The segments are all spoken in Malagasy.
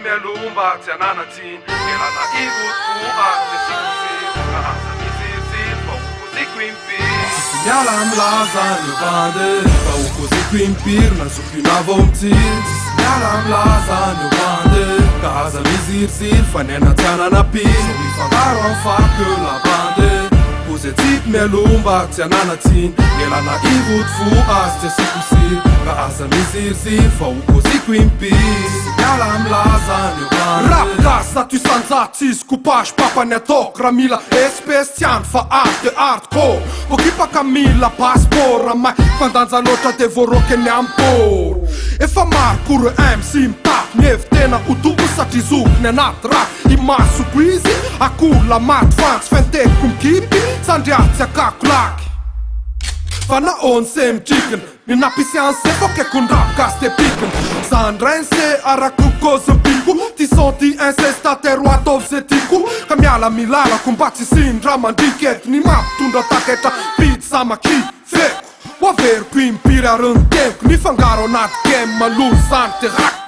mialomba tsy ananatiny elana ivotoa tesikosery kahaza mizirzily fa okoziko impiry tsy miala milaza ny bandy fa okoziko impiry nazokina vao mitiry tsy miala milaza ny bandy kahaza mizirzily fa nianatianana piry ifangaro amin'ny fako la bandy pozitif mialomba tsy ananatiny elana ivotofo azy tesikosery kahaza mizirzily fa okoziko impiry tsy miala milaza ny bandy rap gas zato isanjato izy coupage papany ataoko raha mila espèce tiany fa art de hardcore okipaka mila passeport raha may fandanja loatra de voaroky any ampor efa maro kore MC mitaky ny hevy tena hotoko satria zokony anaty raha imasoko izy akola maty fantsy fentekoko mikipy sandriatsy akakolaky fa naony se mitrikiny ny napisianse fokeko ny rap gas de pikiny zandrense arakokosepiko ty senti incestateur ho ataovy ze tiako ka miala milalako mba tsy sindra mandriketo ny mampitondra taketra pizza maki feko ho averiko impiry ary ny temiko ny fangaro anaty game malolo zany te rak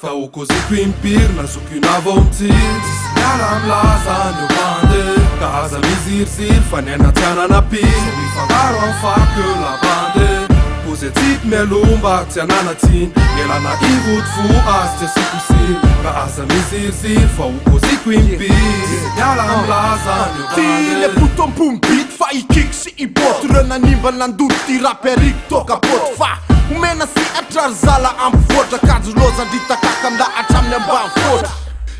fa okoziko impiry nazokina vao mitiry tsy miala milaza ny bandy kahaza mizirzily fa nianatianana piry ifangaro amin'ny fako la bandy pozitif mialomba tsy ananatiny elana ivotofo azy tesikosery kahaza mizirzily fa okoziko impiry miala milaza ny bandy ty le botompombity fa ikiky sy iboty reo nanimbany nandolo ty raperiko toka boty fa omena sy atrary zala ampivoatra kajolozandritakaka amda atramin'ny ambany foatra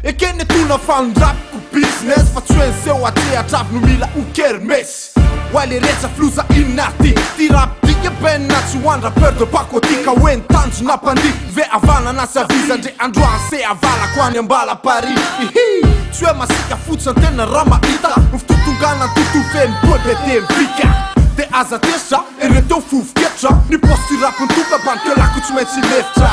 ekeny tona fanondrapiko business fa tsy hoenseho atre atravy no mila okermesy oale rehetra filoza inaty ty raptika benina tsy hoandra peur de pakotika hoe nitanjo nampandriky ve avanana sy avizandre androany se avalako any ambala paris ihi tsy hoe masika fotsiny tena raha mahita no fitotongana tontolo feny bebete mivika de aza tesra ereteo fofoketra ny posty rapiny toka bankelako tsy maintsy lefitra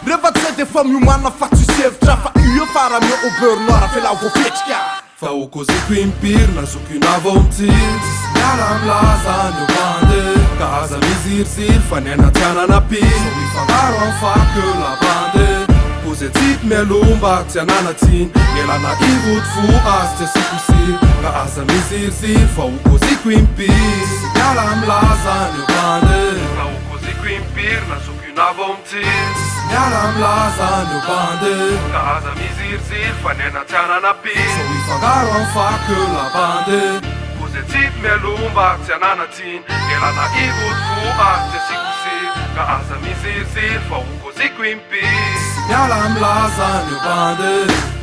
rehefa tsy zay de fa miomana fa tsy sevitra fa io fara mio obeurnoir fe la voafetrika fa okoziko impiry nazokina vao mitiry tsy miala milaza ny bandy kahaza mizirzily fa nianatianana piry ifangaro amin'ny fako la bandy pozitif mialomba tsy ananatiny elana ivotofo azy tesikosery kahaza mizirzily fa okoziko impiry tsy miala milaza ny bandy fa okoziko impiry nazokina vao mitiry tsy miala milaza ny bandy kahaza mizirzily fa nianatianana piry ifangaro amin'ny fako la bandy pozitif mialomba tsy ananatiny elana ivotofo azy tesikosery kahaza mizirzily fa okoziko impiry miala milaza ny bandy